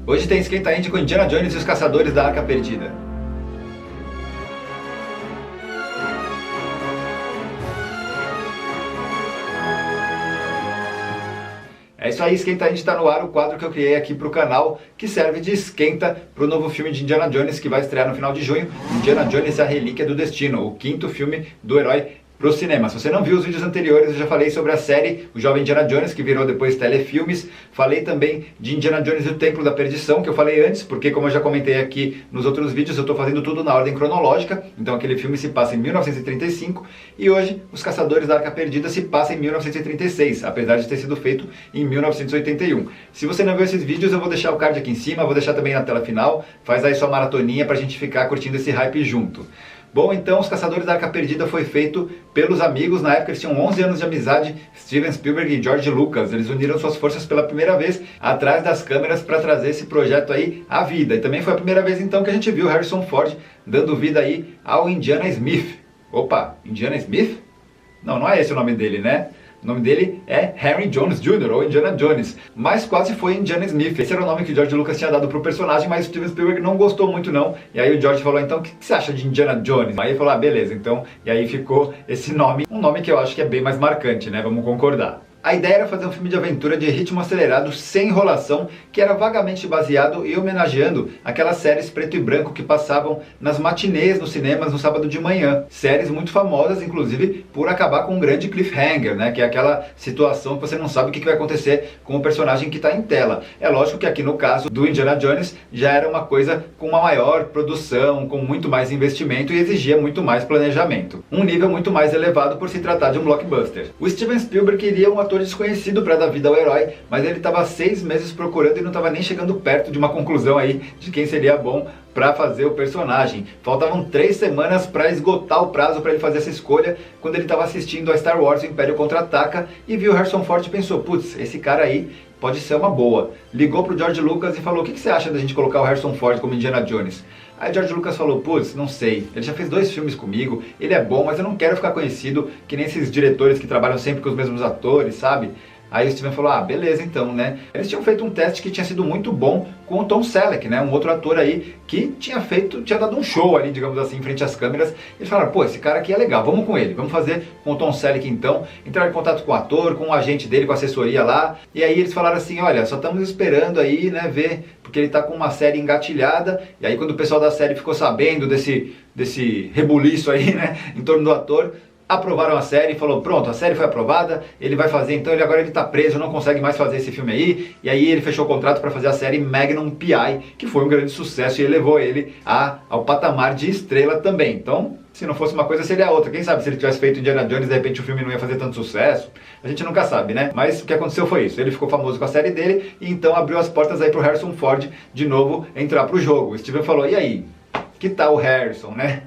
Hoje tem Esquenta Indie com Indiana Jones e os Caçadores da Arca Perdida. É isso aí, Esquenta Indie está no ar, o quadro que eu criei aqui para o canal, que serve de esquenta para o novo filme de Indiana Jones, que vai estrear no final de junho, Indiana Jones e a Relíquia do Destino, o 5º filme do herói pro cinema. Se você não viu os vídeos anteriores, eu já falei sobre a série O Jovem Indiana Jones, que virou depois telefilmes. Falei também de Indiana Jones e o Templo da Perdição, que eu falei antes, porque como eu já comentei aqui nos outros vídeos, eu estou fazendo tudo na ordem cronológica. Então aquele filme se passa em 1935 e hoje Os Caçadores da Arca Perdida se passa em 1936, apesar de ter sido feito em 1981. Se você não viu esses vídeos, eu vou deixar o card aqui em cima, vou deixar também na tela final. Faz aí sua maratoninha pra gente ficar curtindo esse hype junto. Bom, então, Os Caçadores da Arca Perdida foi feito pelos amigos, na época eles tinham 11 anos de amizade, Steven Spielberg e George Lucas. Eles uniram suas forças pela primeira vez atrás das câmeras para trazer esse projeto aí à vida. E também foi a primeira vez então que a gente viu Harrison Ford dando vida aí ao Indiana Smith. Opa, Indiana Smith? Não, não é esse o nome dele, né? O nome dele é Henry Jones Jr., ou Indiana Jones, mas quase foi Indiana Smith. Esse era o nome que o George Lucas tinha dado pro personagem, mas o Steven Spielberg não gostou muito não. E aí o George falou, então, o que você acha de Indiana Jones? Aí ele falou, ah, beleza, então, e aí ficou esse nome, um nome que eu acho que é bem mais marcante, né, vamos concordar. A ideia era fazer um filme de aventura de ritmo acelerado, sem enrolação, que era vagamente baseado e homenageando aquelas séries preto e branco que passavam nas matinês nos cinemas no sábado de manhã. Séries muito famosas, inclusive, por acabar com um grande cliffhanger, né? Que é aquela situação que você não sabe o que vai acontecer com o personagem que está em tela. É lógico que aqui no caso do Indiana Jones já era uma coisa com uma maior produção, com muito mais investimento e exigia muito mais planejamento. Um nível muito mais elevado por se tratar de um blockbuster. O Steven Spielberg queria um ator desconhecido para dar vida ao herói, mas ele estava 6 meses procurando e não estava nem chegando perto de uma conclusão aí de quem seria bom para fazer o personagem. Faltavam 3 semanas para esgotar o prazo para ele fazer essa escolha, quando ele estava assistindo a Star Wars: O Império Contra-Ataca e viu Harrison Ford e pensou, putz, esse cara aí pode ser uma boa. Ligou pro George Lucas e falou, o que você acha da gente colocar o Harrison Ford como Indiana Jones? Aí George Lucas falou, putz, não sei, ele já fez 2 filmes comigo, ele é bom, mas eu não quero ficar conhecido que nem esses diretores que trabalham sempre com os mesmos atores, sabe? Aí o Steven falou, ah, beleza então, né? Eles tinham feito um teste que tinha sido muito bom com o Tom Selleck, né? Um outro ator aí que tinha dado um show ali, digamos assim, em frente às câmeras. Eles falaram, pô, esse cara aqui é legal, vamos com ele, vamos fazer com o Tom Selleck então. Entraram em contato com o ator, com o agente dele, com a assessoria lá. E aí eles falaram assim, olha, só estamos esperando aí, né, ver, porque ele tá com uma série engatilhada. E aí quando o pessoal da série ficou sabendo desse rebuliço aí, né, em torno do ator, aprovaram a série e falou, pronto, a série foi aprovada, ele vai fazer, então agora ele tá preso, não consegue mais fazer esse filme aí, e aí ele fechou o contrato para fazer a série Magnum P.I., que foi um grande sucesso e elevou ele ao patamar de estrela também. Então, se não fosse uma coisa, seria outra. Quem sabe se ele tivesse feito Indiana Jones, de repente o filme não ia fazer tanto sucesso. A gente nunca sabe, né? Mas o que aconteceu foi isso. Ele ficou famoso com a série dele e então abriu as portas aí pro Harrison Ford de novo entrar pro jogo. O Steven falou, e aí? Que tal o Harrison, né?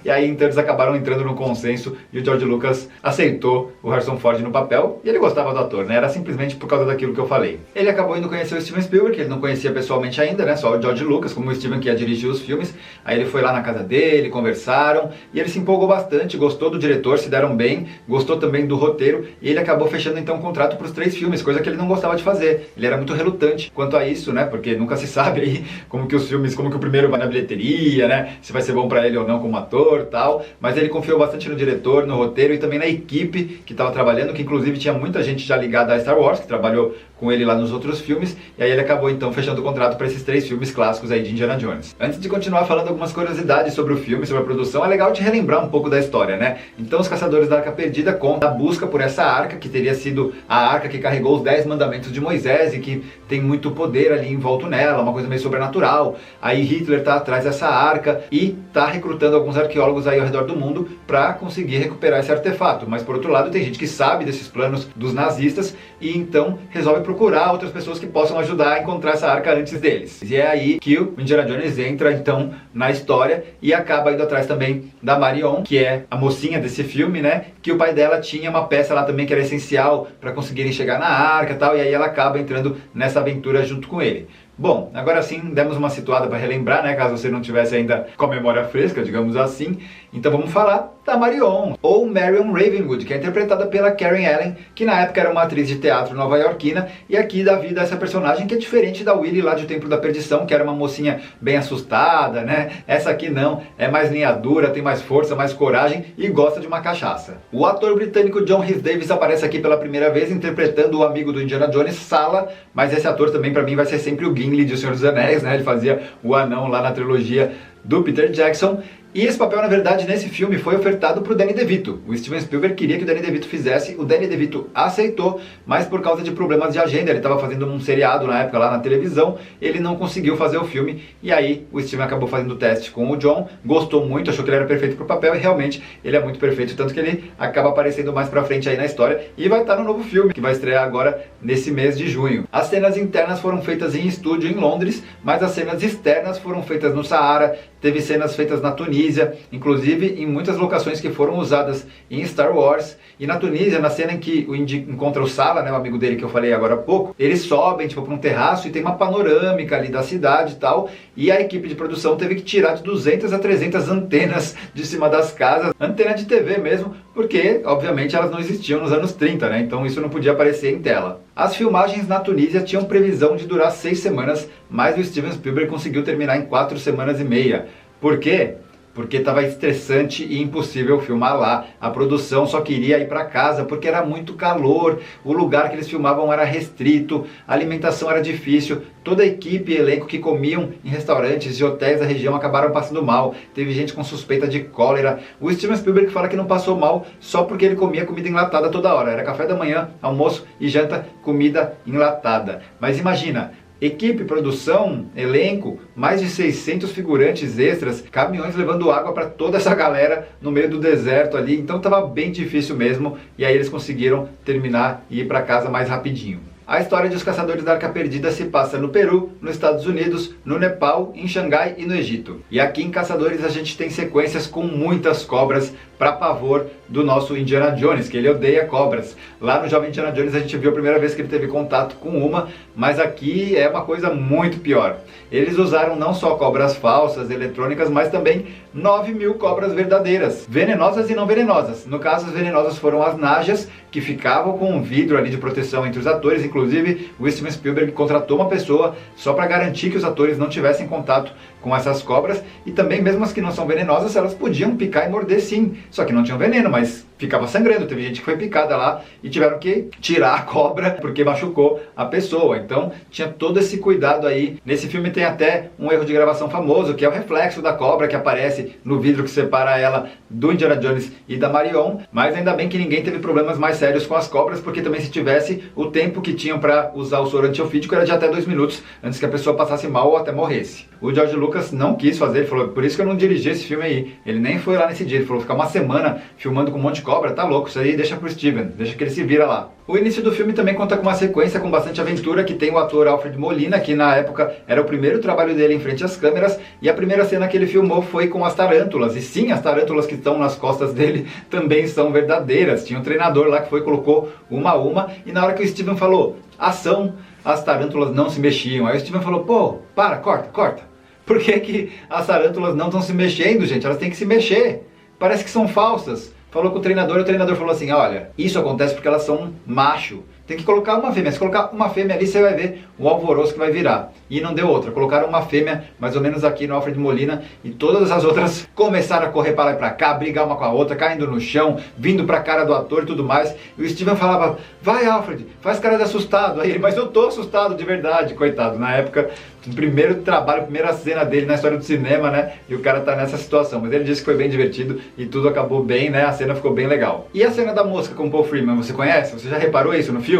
E aí então eles acabaram entrando no consenso e o George Lucas aceitou o Harrison Ford no papel e ele gostava do ator, né? Era simplesmente por causa daquilo que eu falei. Ele acabou indo conhecer o Steven Spielberg, que ele não conhecia pessoalmente ainda, né? Só o George Lucas, como o Steven que ia dirigir os filmes. Aí ele foi lá na casa dele, conversaram e ele se empolgou bastante, gostou do diretor, se deram bem, gostou também do roteiro e ele acabou fechando então um contrato para os 3 filmes, coisa que ele não gostava de fazer. Ele era muito relutante quanto a isso, né? Porque nunca se sabe aí como que os filmes, como que o primeiro vai na bilheteria, né? Se vai ser bom para ele ou não como ator, tal, mas ele confiou bastante no diretor, no roteiro e também na equipe que estava trabalhando, que inclusive tinha muita gente já ligada a Star Wars, que trabalhou com ele lá nos outros filmes, e aí ele acabou então fechando o contrato para esses 3 filmes clássicos aí de Indiana Jones. Antes de continuar falando algumas curiosidades sobre o filme, sobre a produção, é legal de relembrar um pouco da história, né? Então Os Caçadores da Arca Perdida conta a busca por essa arca, que teria sido a arca que carregou os 10 mandamentos de Moisés e que tem muito poder ali envolto nela, uma coisa meio sobrenatural. Aí Hitler tá atrás dessa arca e tá recrutando alguns arqueólogos aí ao redor do mundo para conseguir recuperar esse artefato. Mas por outro lado tem gente que sabe desses planos dos nazistas e então resolve procurar outras pessoas que possam ajudar a encontrar essa arca antes deles. E é aí que o Indiana Jones entra então na história e acaba indo atrás também da Marion, que é a mocinha desse filme, né? Que o pai dela tinha uma peça lá também que era essencial para conseguirem chegar na arca e tal, e aí ela acaba entrando nessa aventura junto com ele. Bom, agora sim, demos uma situada para relembrar, né, caso você não tivesse ainda com a memória fresca, digamos assim. Então vamos falar da Marion, ou Marion Ravenwood, que é interpretada pela Karen Allen, que na época era uma atriz de teatro nova-iorquina, e aqui dá vida a essa personagem que é diferente da Willie lá de O Templo da Perdição, que era uma mocinha bem assustada, né? Essa aqui não, é mais linha dura, tem mais força, mais coragem e gosta de uma cachaça. O ator britânico John Rhys Davies aparece aqui pela primeira vez interpretando o amigo do Indiana Jones, Sallah, mas esse ator também para mim vai ser sempre o Gimli de O Senhor dos Anéis, né? Ele fazia o anão lá na trilogia do Peter Jackson. E esse papel, na verdade, nesse filme foi ofertado para o Danny DeVito. O Steven Spielberg queria que o Danny DeVito fizesse, o Danny DeVito aceitou, mas por causa de problemas de agenda, ele estava fazendo um seriado na época lá na televisão, ele não conseguiu fazer o filme, e aí o Steven acabou fazendo o teste com o John, gostou muito, achou que ele era perfeito para o papel, e realmente ele é muito perfeito, tanto que ele acaba aparecendo mais pra frente aí na história, e vai estar no novo filme, que vai estrear agora nesse mês de junho. As cenas internas foram feitas em estúdio em Londres, mas as cenas externas foram feitas no Saara, teve cenas feitas na Tunísia, inclusive em muitas locações que foram usadas em Star Wars. E na Tunísia, na cena em que o Indy encontra o Sallah, né, o amigo dele que eu falei agora há pouco, eles sobem tipo para um terraço e tem uma panorâmica ali da cidade e tal, e a equipe de produção teve que tirar de 200 a 300 antenas de cima das casas, antena de TV mesmo, porque obviamente elas não existiam nos anos 30, né, então isso não podia aparecer em tela. As filmagens na Tunísia tinham previsão de durar 6 semanas, mas o Steven Spielberg conseguiu terminar em 4 semanas e meia. Por quê? Porque estava estressante e impossível filmar lá. A produção só queria ir para casa porque era muito calor, o lugar que eles filmavam era restrito, a alimentação era difícil, toda a equipe e elenco que comiam em restaurantes e hotéis da região acabaram passando mal, teve gente com suspeita de cólera. O Steven Spielberg fala que não passou mal só porque ele comia comida enlatada toda hora, era café da manhã, almoço e janta, comida enlatada. Mas imagina, equipe, produção, elenco, mais de 600 figurantes extras, caminhões levando água para toda essa galera no meio do deserto ali, então estava bem difícil mesmo, e aí eles conseguiram terminar e ir para casa mais rapidinho. A história de Os Caçadores da Arca Perdida se passa no Peru, nos Estados Unidos, no Nepal, em Xangai e no Egito. E aqui em Caçadores a gente tem sequências com muitas cobras para pavor do nosso Indiana Jones, que ele odeia cobras. Lá no Jovem Indiana Jones a gente viu a primeira vez que ele teve contato com uma, mas aqui é uma coisa muito pior. Eles usaram não só cobras falsas, eletrônicas, mas também 9.000 cobras verdadeiras, venenosas e não venenosas. No caso, as venenosas foram as najas, que ficavam com um vidro ali de proteção entre os atores. Inclusive, o Steven Spielberg contratou uma pessoa só para garantir que os atores não tivessem contato com essas cobras, e também mesmo as que não são venenosas, elas podiam picar e morder sim, só que não tinham veneno, mas ficava sangrando. Teve gente que foi picada lá e tiveram que tirar a cobra porque machucou a pessoa. Então tinha todo esse cuidado aí. Nesse filme tem até um erro de gravação famoso, que é o reflexo da cobra que aparece no vidro que separa ela do Indiana Jones e da Marion, mas ainda bem que ninguém teve problemas mais sérios com as cobras, porque também se tivesse, o tempo que tinham para usar o soro antiofídico era de até 2 minutos antes que a pessoa passasse mal ou até morresse. O George Lucas não quis fazer, ele falou, por isso que eu não dirigi esse filme aí. Ele nem foi lá nesse dia, ele falou, ficar uma semana filmando com um monte de cobra, tá louco, isso aí deixa pro Steven, deixa que ele se vira lá. O início do filme também conta com uma sequência com bastante aventura, que tem o ator Alfred Molina, que na época era o primeiro trabalho dele em frente às câmeras, e a primeira cena que ele filmou foi com as tarântulas, e sim, as tarântulas que estão nas costas dele também são verdadeiras. Tinha um treinador lá que foi e colocou uma a uma, e na hora que o Steven falou, ação, as tarântulas não se mexiam. Aí o Steven falou, pô, para, corta. Por que as tarântulas não estão se mexendo, gente? Elas têm que se mexer. Parece que são falsas. Falou com o treinador falou assim, olha, isso acontece porque elas são macho. Tem que colocar uma fêmea. Se colocar uma fêmea ali, você vai ver o alvoroço que vai virar. E não deu outra. Colocaram uma fêmea, mais ou menos aqui no Alfred Molina, e todas as outras começaram a correr para lá e para cá, brigar uma com a outra, caindo no chão, vindo para a cara do ator e tudo mais. E o Steven falava, vai Alfred, faz cara de assustado. Aí ele, mas eu tô assustado de verdade, coitado. Na época, o primeiro trabalho, a primeira cena dele na história do cinema, né? E o cara tá nessa situação. Mas ele disse que foi bem divertido e tudo acabou bem, né? A cena ficou bem legal. E a cena da mosca com o Paul Freeman, você conhece? Você já reparou isso no filme?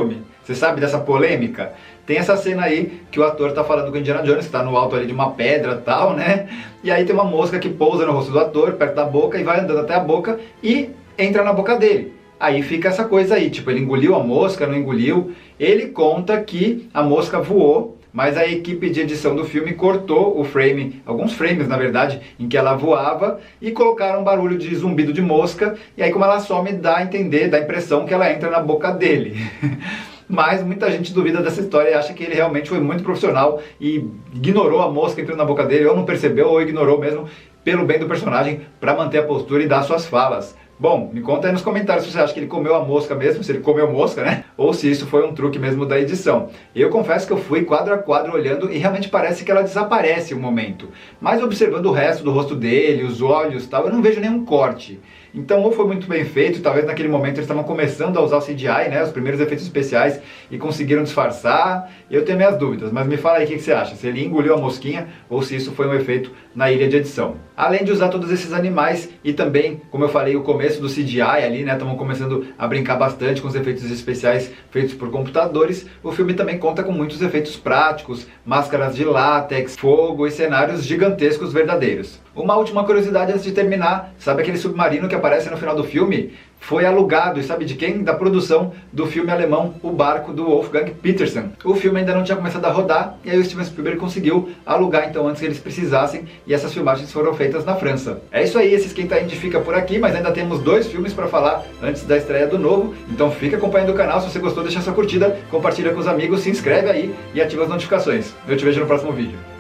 Você sabe dessa polêmica? Tem essa cena aí que o ator tá falando com o Indiana Jones, que tá no alto ali de uma pedra e tal, né? E aí tem uma mosca que pousa no rosto do ator, perto da boca, e vai andando até a boca e entra na boca dele. Aí fica essa coisa aí, tipo, ele engoliu a mosca, não engoliu. Ele conta que a mosca voou, mas a equipe de edição do filme cortou o frame, alguns frames na verdade, em que ela voava, e colocaram um barulho de zumbido de mosca, e aí como ela some dá a entender, dá a impressão que ela entra na boca dele. mas muita gente duvida dessa história e acha que ele realmente foi muito profissional e ignorou a mosca entrando na boca dele, ou não percebeu, ou ignorou mesmo, pelo bem do personagem, para manter a postura e dar suas falas. Bom, me conta aí nos comentários se você acha que ele comeu a mosca mesmo, se ele comeu mosca, né? Ou se isso foi um truque mesmo da edição. Eu confesso que eu fui quadro a quadro olhando e realmente parece que ela desaparece um momento. Mas observando o resto do rosto dele, os olhos e tal, eu não vejo nenhum corte. Então ou foi muito bem feito, talvez naquele momento eles estavam começando a usar o CGI, né, os primeiros efeitos especiais, e conseguiram disfarçar. Eu tenho minhas dúvidas, mas me fala aí o que você acha, se ele engoliu a mosquinha ou se isso foi um efeito na ilha de edição. Além de usar todos esses animais e também, como eu falei, o começo do CGI ali, né, estamos começando a brincar bastante com os efeitos especiais feitos por computadores, o filme também conta com muitos efeitos práticos, máscaras de látex, fogo e cenários gigantescos verdadeiros. Uma última curiosidade antes de terminar, sabe aquele submarino que aparece no final do filme? Foi alugado, e sabe de quem? Da produção do filme alemão O Barco, do Wolfgang Petersen. O filme ainda não tinha começado a rodar, e aí o Steven Spielberg conseguiu alugar então antes que eles precisassem, e essas filmagens foram feitas na França. É isso aí, esse Esquenta Indie fica por aqui, mas ainda temos 2 filmes para falar antes da estreia do novo, então fica acompanhando o canal, se você gostou deixa sua curtida, compartilha com os amigos, se inscreve aí e ativa as notificações. Eu te vejo no próximo vídeo.